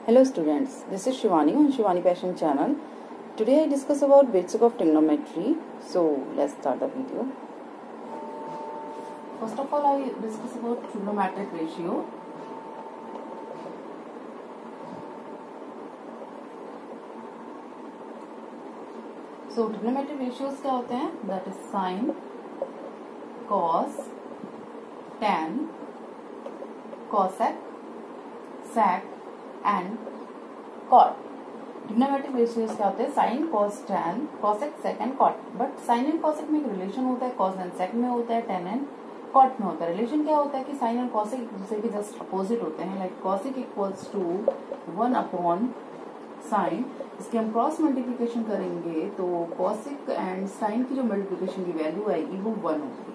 Hello students, this is Shivani on Shivani Passion channel. Today I discuss about basic of trigonometry. So let's start the video. First of all, I discuss about trigonometric ratio. So trigonometric ratios क्या होते हैं? That is sine, cos, tan, cosec, sec and cot. Trigonometric ratios क्या होते हैं? Sine, cos, tan, cosec, sec and cot. But sine and cosec में एक relation होता है, कॉस एंड सेक में होता है, टैन एंड कॉट में होता है. रिलेशन क्या होता है कि साइन एंड कॉसेक एक दूसरे के जस्ट अपोजिट होते हैं. Like cosec equals to 1 upon sine. इसके हम क्रॉस मल्टीप्लीकेशन करेंगे तो कॉसेक एंड साइन की जो मल्टीप्लीकेशन की वैल्यू आएगी वो 1 होगी.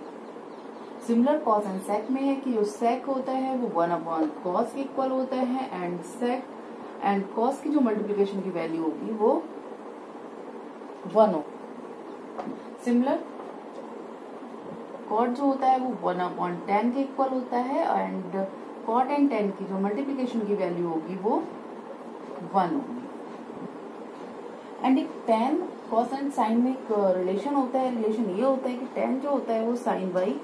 सिमिलर कॉस एंड सेक में है कि जो सेक होता है वो 1 अपॉन कॉस के इक्वल होता है एंड सेक एंड कॉस की जो मल्टीप्लिकेशन की वैल्यू होगी वो 1 हो. सिमिलर कॉट जो होता है वो 1 अपॉन टेन के इक्वल होता है एंड कॉट एंड टेन की जो मल्टीप्लिकेशन की वैल्यू होगी वो 1 होगी. एंड एक टेन कॉस एंड साइन में एक रिलेशन होता है. रिलेशन ये होता है कि टेन जो होता है वो साइन बाई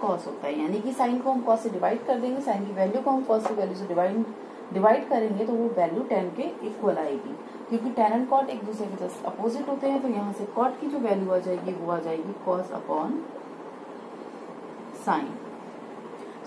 कॉस होता है. यानी कि साइन को हम कॉस से डिवाइड कर देंगे, साइन की वैल्यू को हम कॉस की वैल्यू से डिवाइड करेंगे तो वो वैल्यू टेन के इक्वल आएगी. क्योंकि टेन एंड कॉट एक दूसरे के जस्ट अपोजिट होते हैं तो यहाँ से कॉट की जो वैल्यू आ जाएगी वो आ जाएगी cos upon sine.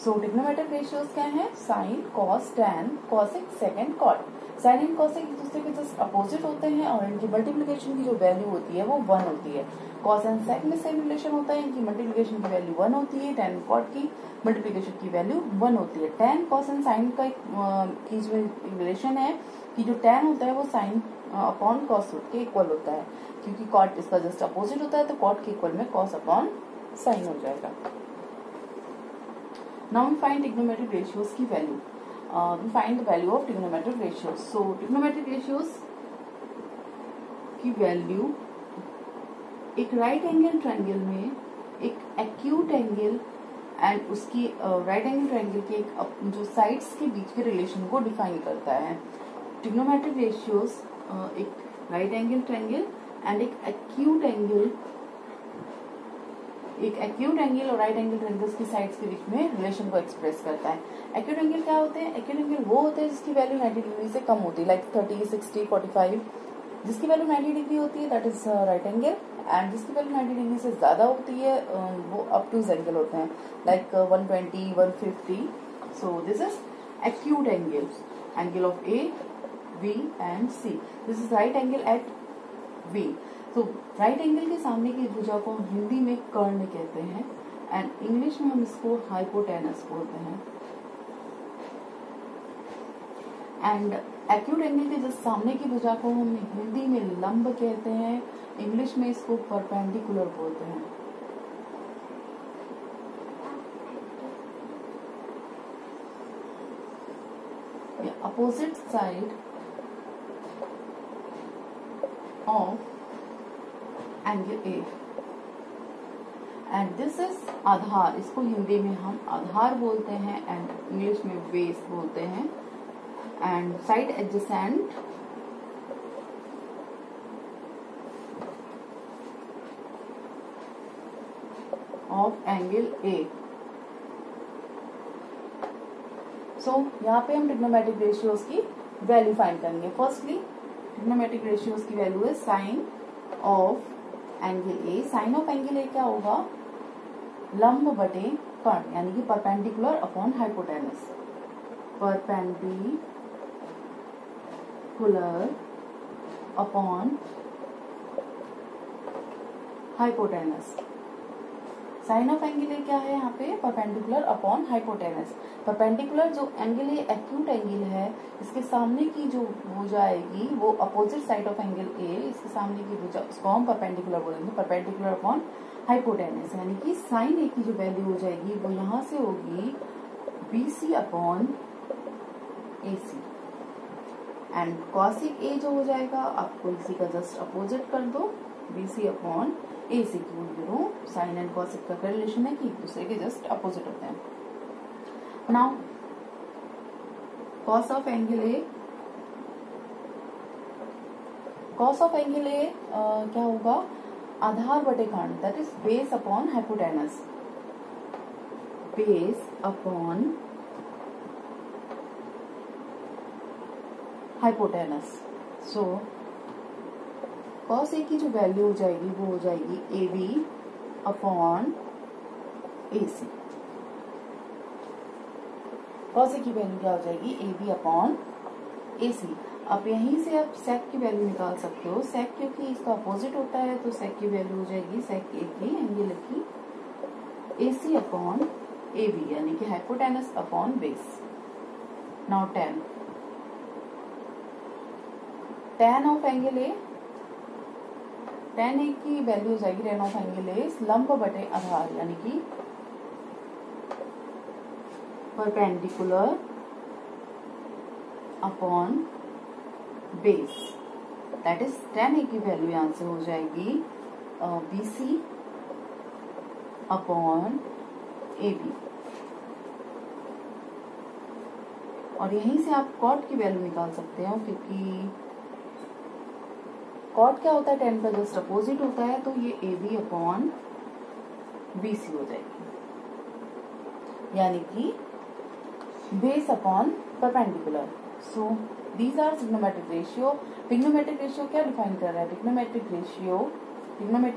So trigonometric ratios क्या है? Sine, cos, tan, cosec, sec and cot. Sine and cosec एक दूसरे के जस्ट अपोजिट होते हैं और इनकी मल्टीप्लिकेशन की जो वैल्यू होती है वो 1 होती है. कॉस एंड सेक में सेम रिलेशन होता है, इनकी मल्टीप्लिकेशन की वैल्यू 1 होती है. टैन कॉट की मल्टीप्लिकेशन की वैल्यू 1 होती है. टैन कॉस एंड साइन का की जो रिलेशन है कि जो टैन होता है वो साइन अपॉन कॉस के इक्वल होता है. क्योंकि कॉट इसका जस्ट अपोजिट होता है तो कॉट के इक्वल में कॉस अपॉन साइन हो जाएगा. Now we find trigonometric ratios की value. we find the value of trigonometric ratios. So trigonometric ratios की वैल्यू एक राइट एंगल ट्रायंगल में एक एक्यूट एंगल एंड उसकी राइट एंगल ट्रायंगल के एक जो साइड्स के बीच के रिलेशन को डिफाइन करता है. ट्रिग्नोमेट्रिक रेशियोज एक राइट एंगल ट्रायंगल एंड एक एक्यूट एंगल और राइट एंगल ट्रायंगल्स की साइड्स के बीच में रिलेशन को एक्सप्रेस करता है. एक्यूट एंगल क्या होते हैं? एक्यूट एंगल वो होते हैं जिसकी वैल्यू 90 डिग्री से कम होती है. लाइक 30, 60, 45. जिसकी वैल्यू 90 डिग्री होती है that is right angle and जिसकी वैल्यू 90 डिग्री से ज्यादा होती है वो ऑब्टूज एंगल होते हैं. Like 120, 150. So this is acute angle. Angle of A, V and C. This is right angle at V. तो राइट एंगल के सामने की भुजा को हम हिंदी में कर्ण कहते हैं एंड इंग्लिश में हम इसको हाइपोटेनस बोलते हैं. एंड एक्यूट एंगल के जस्ट सामने की भुजा को हम हिंदी में लंब कहते हैं, इंग्लिश में इसको परपेंडिकुलर बोलते हैं. Opposite side of angle A and this is आधार. इसको हिंदी में हम आधार बोलते हैं एंड इंग्लिश में बेस बोलते हैं. And side adjacent of angle A. So यहाँ पे हम ट्रिग्नोमेट्रिक रेशियोज की वैल्यू फाइंड करेंगे. फर्स्टली ट्रिग्नोमेट्रिक रेशियोज की वैल्यू है sine of angle A. Sine of angle A क्या होगा? लंब बटे कर्ण यानी कि perpendicular upon hypotenuse. Perpendicular upon hypotenuse. Sine of angle A क्या है यहाँ पे? Perpendicular upon hypotenuse. परपेंडिकुलर जो एंगल A एक्यूट एंगल है इसके सामने की जो भुजा आएगी वो opposite side of angle A. इसके सामने की भुजा उसको हम परपेंडिकुलर बोलेंगे. परपेंडिकुलर अपॉन हाइपोटेनस यानी कि साइन A की जो वैल्यू हो जाएगी वो यहाँ से होगी BC upon AC and cosec A जो हो जाएगा आपको इसी का जस्ट अपोजिट कर दो BC अपॉन AC. क्यों साइन एंड कॉसिक का रिलेशन है कि एक दूसरे के जस्ट अपोजिट होते हैं. Now cos of angle A cos of angle A क्या होगा, आधार बटे कर्ण, that is base upon hypotenuse, base upon hypotenuse. So cos A की जो वैल्यू हो जाएगी वो हो जाएगी A B upon A C. Cos A की वैल्यू क्या हो जाएगी, ए बी अपॉन ए सी। अब यहीं से आप सेक की वैल्यू निकाल सकते हो। सेक क्योंकि इसका अपोजिट होता है तो सेक की वैल्यू हो जाएगी सेक ए की एंगल की ए सी अपॉन ए बी, यानी कि hypotenuse upon base. Now tan, tan of angle A, tan A की वैल्यू हो जाएगी टेन ऑफ एंगल ए लंब बटे आधार, यानी कि perpendicular upon base, that is tan A की वैल्यू यहां से हो जाएगी B C upon A B. और यहीं से आप कॉट की वैल्यू निकाल सकते हो, क्योंकि कॉट क्या होता है, टेन का जस्ट अपोजिट होता है, तो ये A B upon B C हो जाएगी, यानी कि base upon perpendicular. So these are trigonometric ratio. Trigonometric ratio क्या डिफाइन कर रहा है, trigonometric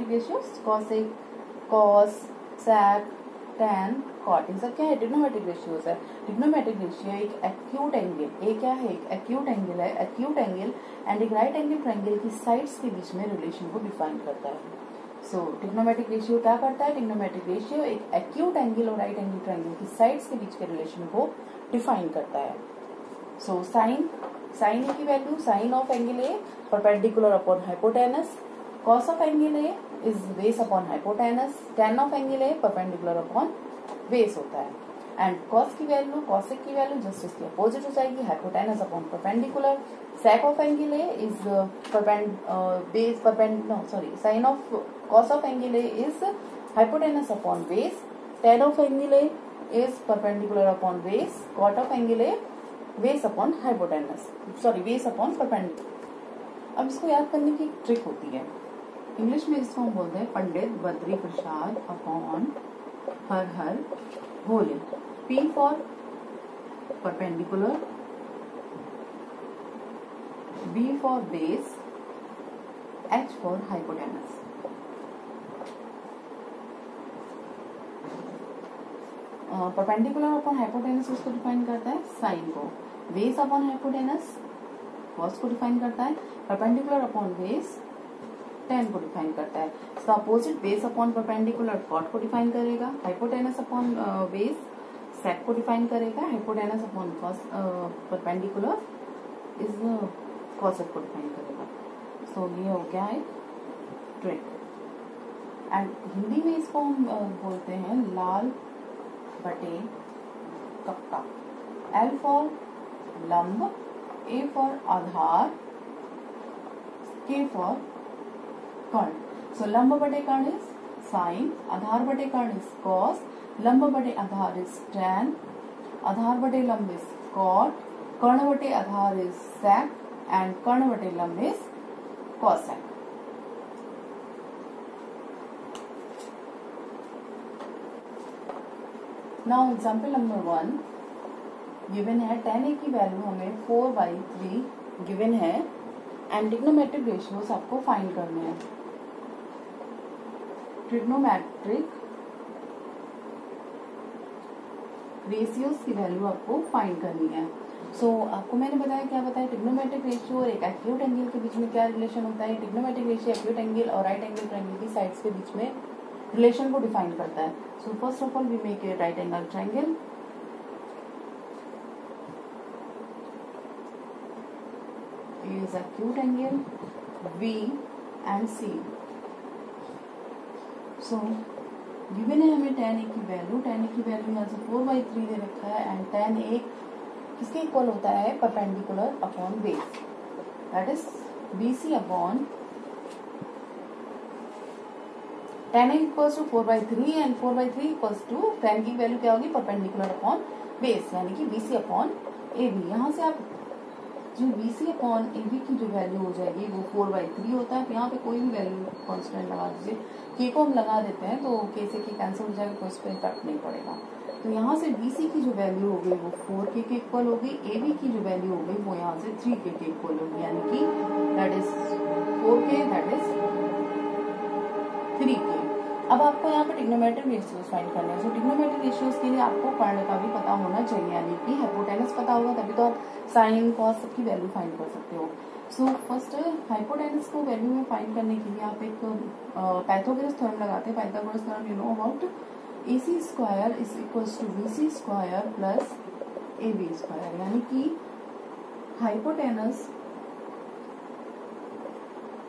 ratio cosec, cos, sec, tan, cot, इन सब क्या है, ट्रिग्नोमेट्रिक रेशियोज है। ट्रिग्नोमेट्रिक रेशियो एक एक्यूट एंगल, एक क्या है, एक एक्यूट एंगल है, एक्यूट एंगल एंड एक राइट एंगल ट्रायंगल की साइड्स के बीच में रिलेशन को डिफाइन करता है। सो ट्रिग्नोमेट्रिक रेशियो क्या करता है, ट्रिग्नोमेट्रिक रेशियो एक एक्यूट एंगल और राइट एंगल ट्रायंगल की साइड्स के बीच के रिलेशन को डिफाइन करता है। सो साइन ए की value, sine of angle A perpendicular upon hypotenuse, cos of angle A is base upon hypotenuse, tan of angle A perpendicular upon base होता है। And cos की वैल्यू, कॉसेक की value just इसकी opposite हो जाएगी, hypotenuse upon perpendicular. Sec of angle A is sine of cos of angle A is hypotenuse upon base, tan of angle A is perpendicular upon base, cot of angle A base upon hypotenuse, base upon perpendicular. अब इसको याद करने की एक trick होती है, English में इसको हम बोलते हैं Pandit Badri Prasad upon Har Har Bhole. P for perpendicular, B for base, H for hypotenuse. Perpendicular upon hypotenuse उसको डिफाइन करता है साइन को, बेस अपॉन हाइपोटेनस कॉस को डिफाइन करता है, परपेंडिकुलर अपॉन बेस टैन को डिफाइन करता है। इसका opposite base upon perpendicular cot को डिफाइन करेगा, हाइपोटेनस अपॉन बेस सेक को डिफाइन करेगा, hypotenuse upon cos perpendicular is cosec को डिफाइन करेगा। सो ये हो गया है ट्रिक। एंड हिंदी में इसको हम बोलते हैं लाल बटे कक्का। एल फॉर लंब, ए फॉर आधार, के फॉर कर्ण। सो लंब बटे कर्ण इज साइन, आधार बटे कर्ण इज कॉस, लंब बटे आधार इज टैन, आधार बटे लंब इज कॉट, कर्ण बटे आधार इज सेक एंड कर्ण बटे लंब is cosec. Now example number 1 given है, tan a की वैल्यू हमें 4/3 गिवन है एंड ट्रिग्नोमेट्रिक रेशियोज आपको फाइंड करने हैं। ट्रिग्नोमेट्रिक रेशियोज की वैल्यू आपको फाइंड करनी है। सो आपको मैंने बताया, क्या बताया, ट्रिग्नोमेट्रिक रेशियो और एक एक्यूट एंगल के बीच में क्या रिलेशन होता है। ट्रिग्नोमेट्रिक रेशियो एक्यूट एंगल और राइट एंगल ट्रायंगल की साइड्स के बीच में रिलेशन को डिफाइन करता है। So first of all we make a right angle triangle. is acute angle V and C. So given है हमें tan A की वैल्यू, tan A की वैल्यू यहाँ से 4/3 दे रखा है एंड tan A किसके इक्वल होता है, perpendicular upon base, that is BC upon tan A equals to 4/3 and 4/3 equals to tan की वैल्यू क्या होगी, परपेंडिकुलर अपॉन बेस, यानी कि BC अपॉन AB। यहाँ से आप जो BC अपॉन AB की जो वैल्यू हो जाएगी वो 4/3 होता है। यहाँ पे कोई भी वैल्यू कांस्टेंट लगा दीजिए, K को हम लगा देते हैं तो K से K कैंसिल हो जाएगा, कोई इस पर इफेक्ट नहीं पड़ेगा। तो यहाँ से BC की जो वैल्यू हो गई वो 4K के इक्वल होगी, AB की जो वैल्यू हो गई वो यहाँ से 3K के इक्वल होगी, यानी कि that is 4K that is 3K। अब आपको यहाँ पे ट्रिग्नोमेट्रिक रेशियोज फाइंड करने हैं। सो ट्रिग्नोमेट्रिक रेशियोज के लिए आपको पढ़ने का भी पता होना चाहिए, यानी कि हाइपोटेनस पता होगा तभी तो आप साइन कॉस सबकी वैल्यू फाइंड कर सकते हो। सो फर्स्ट हाइपोटेनस को वैल्यू में फाइंड करने के लिए आप एक पाइथागोरस थ्योरम लगाते हैं। Pythagoras theorem you know about AC square is equals to BC square plus AB square, यानी कि हाइपोटेनस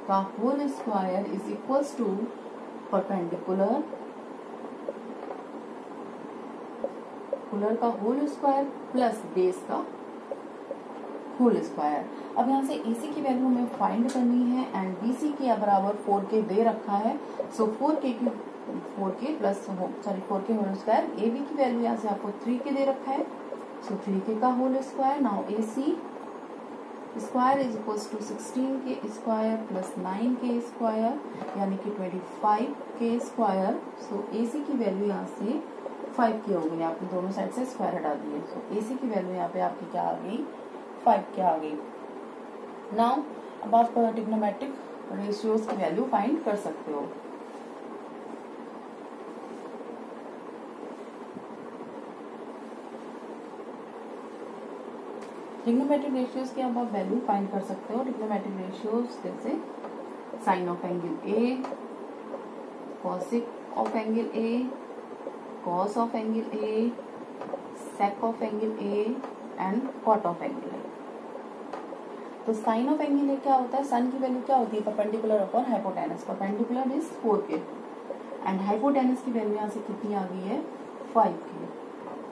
का whole square is equals to perpendicular का होल स्क्वायर प्लस बेस का होल स्क्वायर। अब यहाँ से AC की वैल्यू हमें फाइंड करनी है एंड BC के बराबर 4K दे रखा है। So 4K plus 4K whole square. AB की वैल्यू यहाँ से आपको 3K दे रखा है, सो 3K का whole square. Now AC square is equals to 16K square plus 9K square, यानी कि 25K स्क्वायर। सो AC की वैल्यू यहाँ से 5K हो गई, आपने दोनों साइड से स्क्वायर हटा दिए। सो AC की वैल्यू यहाँ पे आपकी क्या आ गई, 5K आ गई। नाउ अब आप ट्रिग्नोमेट्रिक रेशियोज की वैल्यू फाइंड कर सकते हो। ट्रिग्नोमेट्रिक रेशियोज की अब आप वैल्यू फाइंड कर सकते हो। ट्रिग्नोमेट्रिक रेशियोज जैसे sine of angle A, cosec of angle A, cos of angle A, sec of angle A and cot of angle A। तो साइन ऑफ एंगल A क्या होता है, साइन की वैल्यू क्या होती है, perpendicular upon hypotenuse. Perpendicular is 4K and hypotenuse की value यहाँ से कितनी आ गई है, 5K।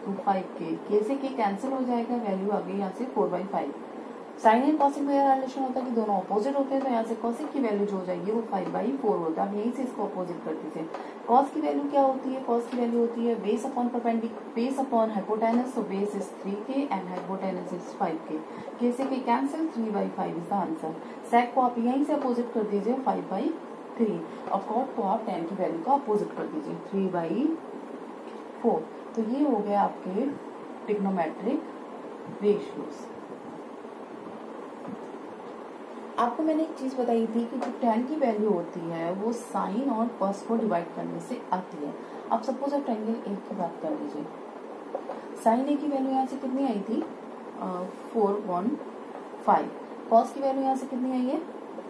तो 5K K से K कैंसिल हो जाएगा, वैल्यू आ गई यहाँ से 4/5। साइन एंड कॉसिक में रिलेशन होता है कि दोनों अपोजिट होते हैं, तो यहाँ से कॉसिक की वैल्यू जो हो जाएगी वो 5/4 होता है। अब यहीं से इसको अपोजिट कर दीजिए। कॉस की वैल्यू क्या होती है, कॉस की वैल्यू होती है बेस अपॉन हाइपोटेनस। तो base is 3K and hypotenuse is 5K। K से K cancel, 3/5 is the answer. Sec को आप यहीं से अपोजिट कर दीजिए 5/3, और कॉट को आप 10 की वैल्यू का अपोजिट कर दीजिए 3/4। तो ये हो गया आपके ट्रिग्नोमेट्रिक रेशियोज। आपको मैंने एक चीज बताई थी कि जो tan की वैल्यू होती है वो साइन और कॉस को डिवाइड करने से आती है। अब सपोज आप ट्रायंगल A की बात कर लीजिए, साइन A की वैल्यू यहाँ से कितनी आई थी, 4/5। कॉस की वैल्यू यहाँ से कितनी आई है,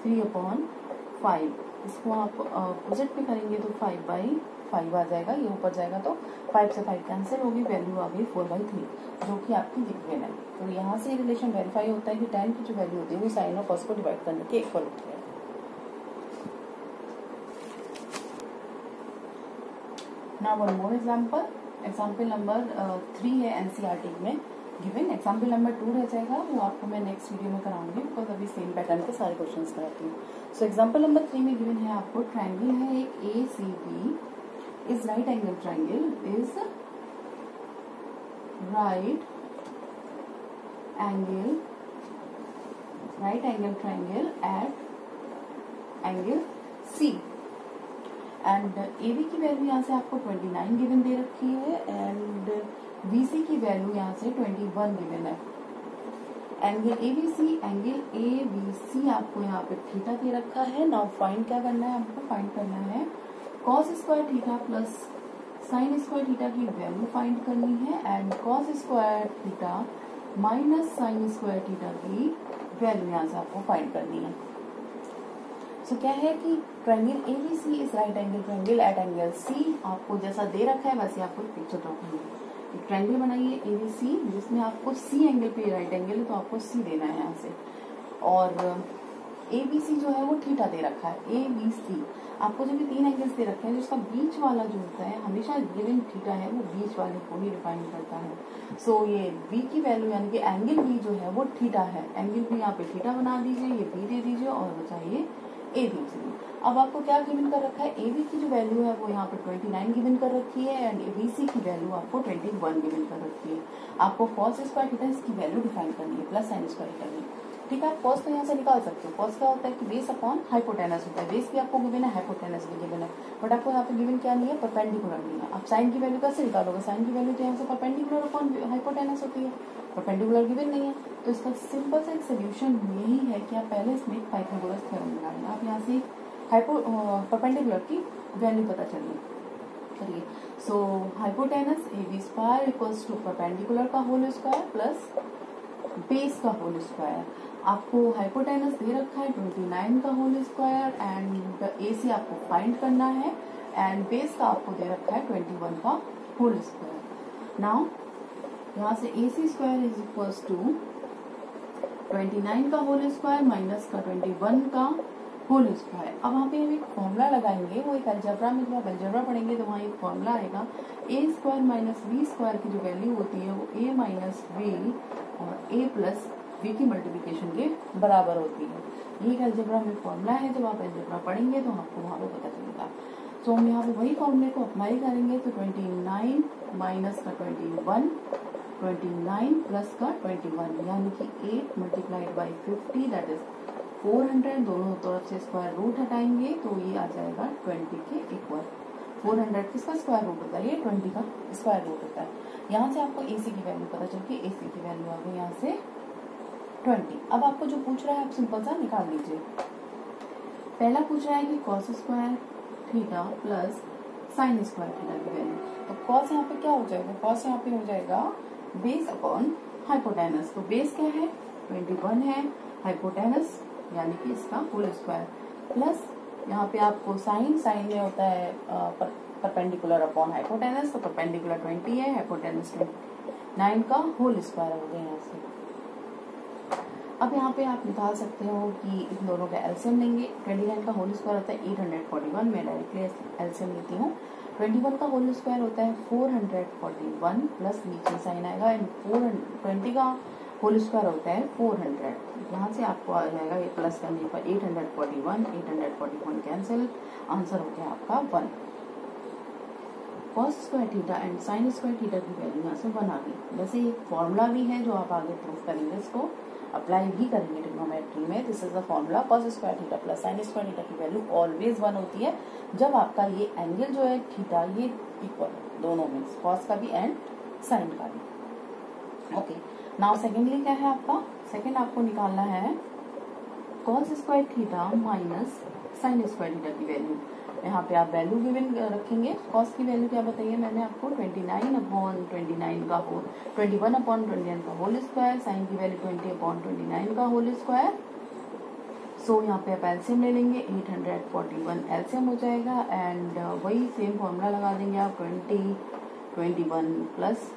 3/5। इसको आप अपोजिट भी करेंगे तो 5/5 आ जाएगा, ये ऊपर जाएगा तो 5 से 5 कैंसिल होगी, वैल्यू आ गई 4/3, जो कि आपकी गिवन है। तो यहाँ से रिलेशन वेरीफाई होता है कि tan की जो वैल्यू होती है वो साइन और कॉस को डिवाइड करने के इक्वल होती है। Now one more example number 3 है NCERT में गिवन। एग्जाम्पल नंबर 2 रह जाएगा, वो आपको मैं नेक्स्ट वीडियो में कराऊंगी, बिकॉज अभी सेम पैटर्न के सारे क्वेश्चंस कराती हूँ। सो एग्जाम्पल नंबर 3 में गिवन है आपको ट्रायंगल है एक ACB is right angle triangle at angle C and AB की वैल्यू यहाँ से आपको 29 गिवन दे रखी है एंड BC की वैल्यू यहाँ से 21 गिवन है। एंगल ABC आपको यहाँ पे थीटा दे रखा है। नाउ फाइंड क्या करना है, आपको फाइंड करना है cos square theta plus sine square theta की वैल्यू फाइंड करनी है and cos square theta minus sine square theta की वैल्यू यहाँ से आपको फाइंड करनी है। सो क्या है कि triangle ABC is right angle triangle eight angle C। आपको जैसा दे रखा है वैसे आपको पिक्चर ड्रॉ करनी है। एक ट्रायंगल बनाइए ABC जिसमें आपको C एंगल पे राइट एंगल है, तो आपको C देना है यहाँ से, और ABC जो है वो थीटा दे रखा है। ABC आपको जो भी 3 एंगल्स दे रखे हैं, जिसका बीच वाला जो होता है हमेशा गिवन थीटा है वो बीच वाले को ही डिफाइन करता है। सो ये B की वैल्यू यानी कि एंगल B जो है वो थीटा है। एंगल B यहाँ पे थीटा बना दीजिए, ये B दे दीजिए और बचाइए ABC। अब आपको क्या गिवन कर रखा है, AB की जो वैल्यू है वो यहाँ पे 29 गिवन कर रखी है एंड ABC की वैल्यू आपको 21 गिवन कर रखी है। आपको कॉस स्क्वायर थीटा इसकी वैल्यू डिफाइन करनी है प्लस साइन स्क्वायर थीटा की। ठीक है। कॉस तो यहाँ से निकाल सकते हो। कॉस क्या होता है कि बेस अपॉन हाइपोटेनस होता है। बेस भी आपको गिवन है, हाइपोटेनस भी गिवन है, बट आपको यहाँ पे गिवन क्या नहीं है, परपेंडिकुलर नहीं है। आप साइन की वैल्यू कैसे निकालोगे? साइन की वैल्यू तो यहाँ से परपेंडिकुलर अपॉन हाइपोटेनस होती है, परपेंडिकुलर गिवन नहीं है। तो इसका सिंपल सा एक सोल्यूशन यही है कि आप पहले इसमें पाइथागोरस थ्योरम लगाएंगे। आप यहाँ से परपेंडिकुलर की वैल्यू पता चलिए। So hypotenuse AB square equals to perpendicular का होल स्क्वायर प्लस बेस का होल स्क्वायर। आपको हाइपोटेनस दे रखा है 29 का होल स्क्वायर एंड AC आपको फाइंड करना है एंड बेस का आपको दे रखा है 21 का होल स्क्वायर। नाउ यहाँ से AC square is equals to 29 का होल स्क्वायर माइनस का 21 का होल स्क्वायर। अब वहाँ पे हम एक फॉर्मूला लगाएंगे, वो एक अलजेब्रा में, जब आप अलजेब्रा पढ़ेंगे तो वहाँ एक फॉर्मूला आएगा, A square minus B square की जो वैल्यू होती है वो A माइनस B और A प्लस B की मल्टीप्लिकेशन के बराबर होती है। ये एक अलजेब्रा में फॉर्मूला है, जब आप अलजेब्रा पढ़ेंगे तो आपको वहाँ पे पता चलेगा। तो हम यहाँ पे वही फॉर्मूले को अप्लाई करेंगे, तो 29 माइनस का 21, 29 प्लस का 21 यानी कि 8 मल्टीप्लाइड बाई 50 दैट इज 400। दोनों तरफ से स्क्वायर रूट हटाएंगे तो ये आ जाएगा 20 के इक्वल। 400 किसका स्क्वायर रूट होता है? ये 20 का स्क्वायर रूट होता है। यहाँ से आपको AC की वैल्यू पता चल गई। AC की वैल्यू आ गई यहाँ से 20। अब आपको जो पूछ रहा है आप सिंपल सा निकाल लीजिए। पहला पूछ रहा है कि cos square theta plus sine square theta की वैल्यू। तो कॉस यहाँ पे क्या हो जाएगा? कॉस यहाँ पे हो जाएगा बेस अपॉन हाइपोटेनस। तो बेस क्या है? 21 है, हाइपोटेनस यानी कि इसका होल स्क्वायर प्लस यहाँ पे आपको साइन में होता है परपेंडिकुलर अपॉन हाइपोटेनस, तो परपेंडिकुलर 20 है, हाइपोटेनस 9 का होल स्क्वायर हो गया यहाँ से। अब यहाँ पे आप निकाल सकते हो कि इन दोनों का एलसीएम लेंगे। 29 का होल स्क्वायर होता है 841, मैं डायरेक्टली एलसीएम लेती हूँ। 21 का होल स्क्वायर होता है 441 प्लस नीचे साइन आएगा एंड 20 का होल स्क्वायर होता है 400। यहाँ से आपको आ जाएगा ये प्लस करने पर 841 कैंसिल, आंसर हो गया आपका 1। Cos square theta and sine square theta की वैल्यू यहाँ से 1 आ गई। वैसे एक फॉर्मूला भी है जो आप आगे प्रूफ करेंगे, इसको अप्लाई भी करेंगे ट्रिग्नोमेट्री में। This is the formula, cos square theta plus sine square theta की वैल्यू ऑलवेज 1 होती है जब आपका ये एंगल जो है थीटा ये इक्वल दोनों में, कॉस का भी एंड साइन का भी। ओके, नाउ सेकेंडली क्या है आपका? सेकेंड आपको निकालना है cos square theta minus sine square theta की वैल्यू। यहाँ पे आप वैल्यू गिवन रखेंगे। कॉस की वैल्यू क्या बताइए मैंने आपको? 29 अपॉन 29 का होल, 21 अपॉन 29 का होल स्क्वायर। साइन की वैल्यू 20 अपॉन 29 का होल स्क्वायर। सो यहाँ पे आप एलसीएम ले लेंगे, 841 एलसीएम हो जाएगा एंड वही सेम फॉर्मूला लगा देंगे आप 20, 21 प्लस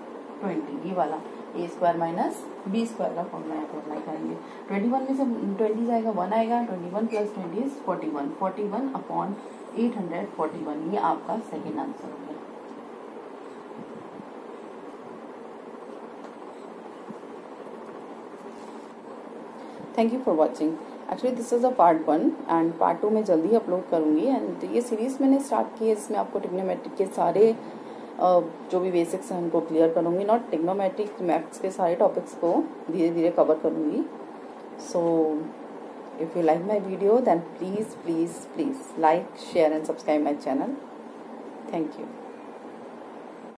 20 ये वाला A square minus B square का फॉर्मूला यहाँ पे अप्लाई करेंगे। 21 में से 20 जाएगा 1 आएगा, 21 प्लस 20 इज 41 अपॉन 841 ये आपका सेकेंड आंसर हो गया। Thank you for watching. Actually this is a part 1 and part 2 में जल्दी अपलोड करूंगी। एंड ये सीरीज मैंने स्टार्ट की है, इसमें आपको ट्रिग्नोमेट्रिक के सारे जो भी बेसिक्स हैं उनको क्लियर करूंगी। नॉट ट्रिग्नोमेट्रिक, मैथ्स के सारे टॉपिक्स को धीरे धीरे कवर करूंगी। सो if you like my video then please like, share and subscribe my channel. Thank you.